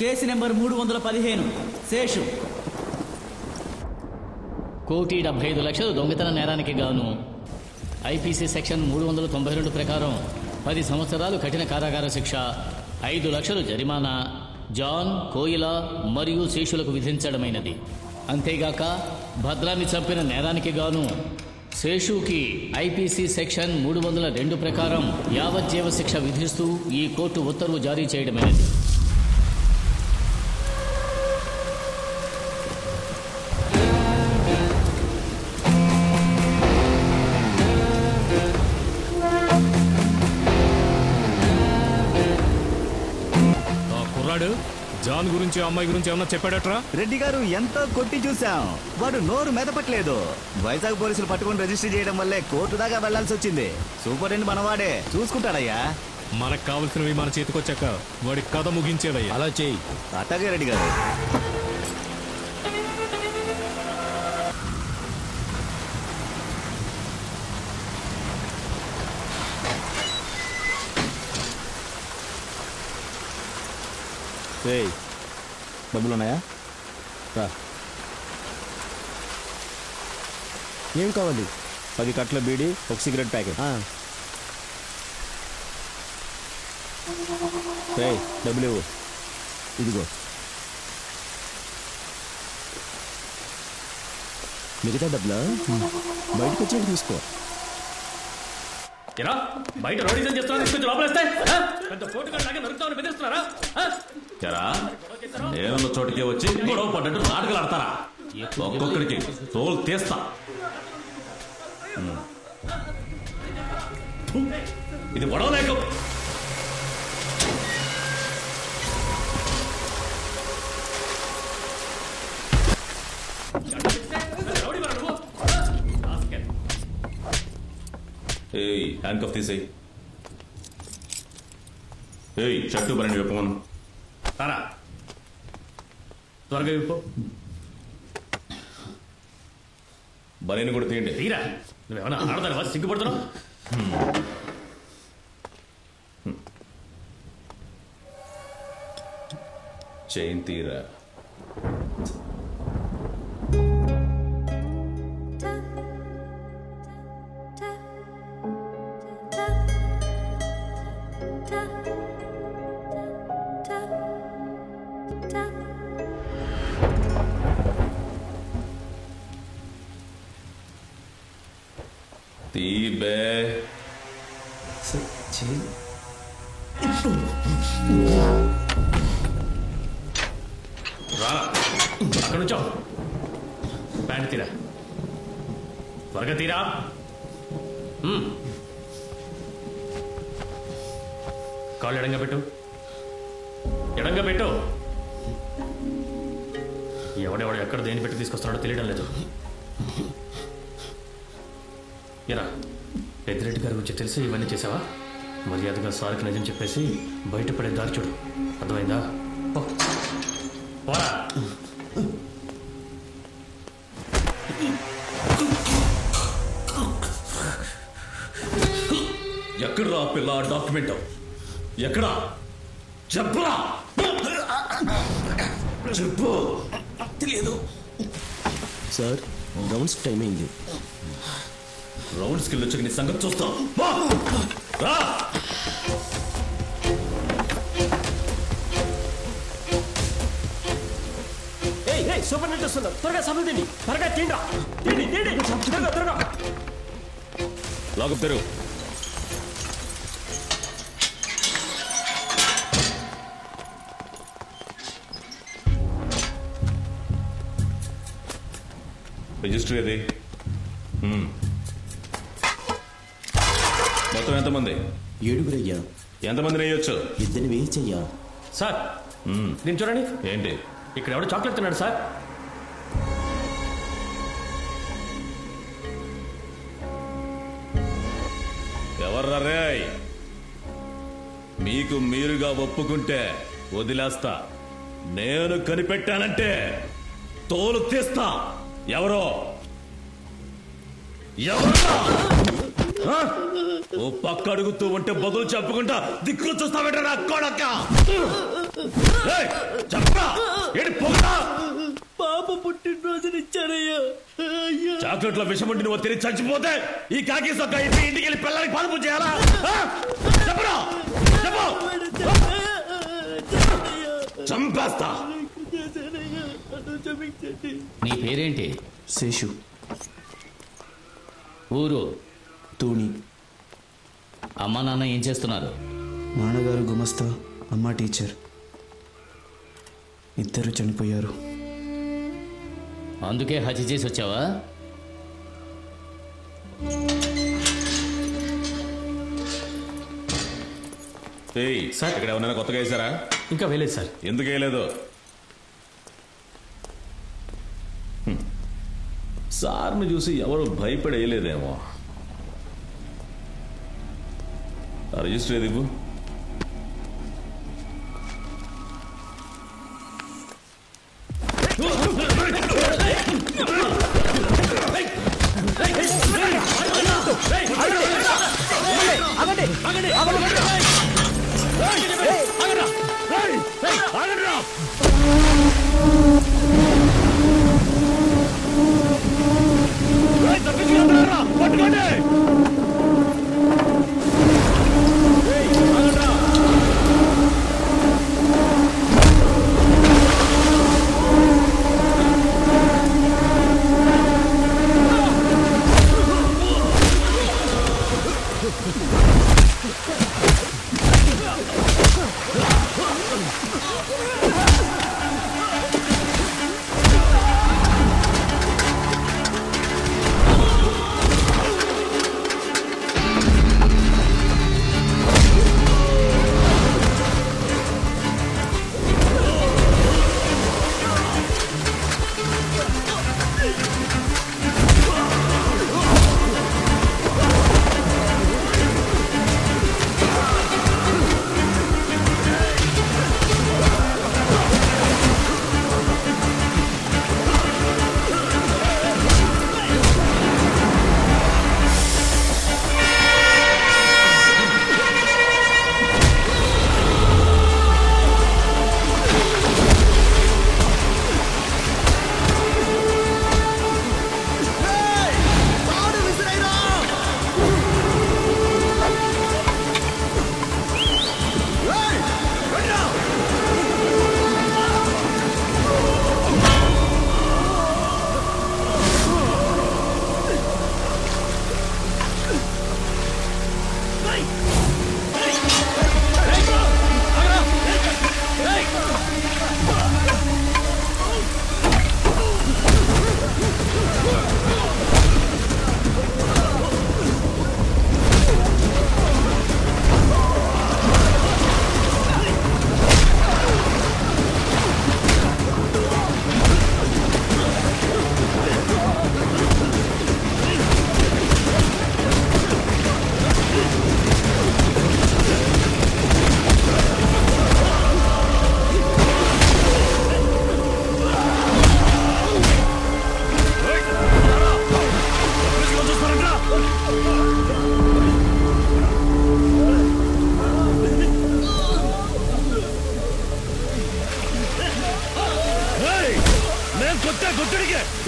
Case number 315 Seshu. 1,75,00,000 దొంగతన నేరానికి గాను IPC section 392 ప్రకారం 10 సంవత్సరాలు కఠిన కారాగార శిక్ష, 5 లక్షలు జరిమానా జాన్, కోయిల మరియు శేషులకు విధించడమైనది. అంతేగాక భద్రాన్ని చంపిన నేరానికి గాను శేషుకి ఐపీసీ సెక్షన్ 302 ప్రకారం యావజ్జీవ శిక్ష విధిస్తూ ఈ కోర్టు ఉత్తర్వు జారీ చేయడమైనది. జాన్ గురించి అమ్మాయి గురించి ఏమన్నా చెప్పాడట్రా? రెడ్డి గారు ఎంత కొట్టి చూసాం, వాడు నోరు మెదపట్లేదు. వైజాగ్ పోలీసులు పట్టుకొని రిజిస్టర్ చేయడం వల్లే కోర్టు దాకా వెళ్లాల్సి వచ్చింది. సూపరింటెండెంట్ మనవాడే చూసుకుంటాడయ్యా. మనకు కావలసినవి మన చేతికొచ్చాక వాడి కథ ముగించేదయ్యా. అలా చెయ్యి. అట్టగే రెడ్డి గారు. డబ్బులు ఉన్నాయా? ఏం కావాలి? 10 కట్ల బీడీ, ఒక సిగరెట్ ప్యాకెట్. డబ్బులు ఇవ్వు. ఇదిగో. మిగతా డబ్బులా బయటకు వచ్చేది తీసుకో. బయట రోడీజం చేస్తున్నా లోపలేస్తే పెద్ద పోటుగాళ్ళలాగా నరుకుతామని బెదిరిస్తున్నారా? నేనున్న చోటికి వచ్చి గొడవ పడ్డట్టు నాటకాలు ఆడతారా? ఒక్కొక్కడికి తోలు తీస్తా. ఇది గొడవ లేక హ్యాండ్ కఫ్ తీసేయి. షర్టు బరండి విప్పమను. తారా త్వరగా విప్పు. బరేని కూడా తీయండి. తీరా, నువ్వేమన్నా ఆడదానివా? సిగ్గుపడుతున్నావు? చైన్ తీరా. అక్కడ నుంచో ప్యాంట్ తీరా, త్వరగా తీరా. కాళ్ళు ఎడంగా పెట్టు, ఎడంగా పెట్టు. ఎవడెవడు ఎక్కడ దేని పెట్టి తీసుకొస్తున్నాడో తెలియడం లేదు. ఎరా, పెద్దిరెడ్డి గారి గురించి తెలిసి ఇవన్నీ చేసావా? మర్యాదగా సార్కి నిజం చెప్పేసి బయటపడే దారి చూడు. అర్థమైందా? పోరా. ఎక్కడ్రా పిల్ల డాక్యుమెంట్? ఎక్కడా? చెప్పరా, చెప్పు. తెలియదు సార్. రౌండ్స్ టైం అయింది. రౌండ్స్కి వెళ్ళొచ్చి నీ సంగతి చూస్తాం. సూపర్ నెట్ వస్తుందా? త్వరగా సభలు తిండి, త్వరగా తిండా, త్వరగా. లాకప్ తెరు. రిజిస్టర్ ఏది? మొత్తం ఎంతమంది? 7 అయ్యా. ఎంతమందిని వేయొచ్చు? 2 వేయచ్చయ్యా. సార్ నేను చూడండి. ఏంటి? ఇక్కడ ఎవడో చాక్లెట్ తిన్నాడు సార్. ఎవర్రా రే? మీకు మీరుగా ఒప్పుకుంటే వదిలేస్తా, నేను కనిపెట్టానంటే తోలు తీస్తా. ఎవరో ఓ పక్క అడుగుతూ ఉంటే బదులు చెప్పుకుంటా దిక్కులు చూస్తావేంట నా కొడక? పాప పుట్టినరోజుని ఇచ్చారయ్యా. చాక్లెట్ లో విషం ఉండి నువ్వు తిరిగి చచ్చిపోతే ఈ కాకి సొక్క ఇంటికి వెళ్ళి పిల్లలకి పాలు చేయాలా? చెప్పరా చెప్పు. చంపేస్తా. నీ పేరేంటి? శేషు. ఊరు? తూణి. అమ్మా నాన్న ఏం చేస్తున్నారు? నాన్నగారు గుమస్తా, అమ్మ టీచర్. ఇద్దరు చనిపోయారు. అందుకే హత్య చేసి వచ్చావా? సార్ ఇక్కడ ఏమన్నా కొత్తగా వేసారా? ఇంకా వేయలేదు సార్. ఎందుకు వేయలేదు? సార్ని చూసి ఎవరు భయపడి వేయలేదేమో. రిజిస్టర్ ఏది?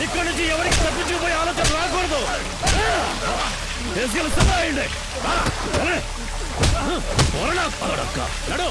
ఇక్కడ నుంచి ఎవరికి తప్పించుకుపోయే ఆలోచన రాకూడదు. నడు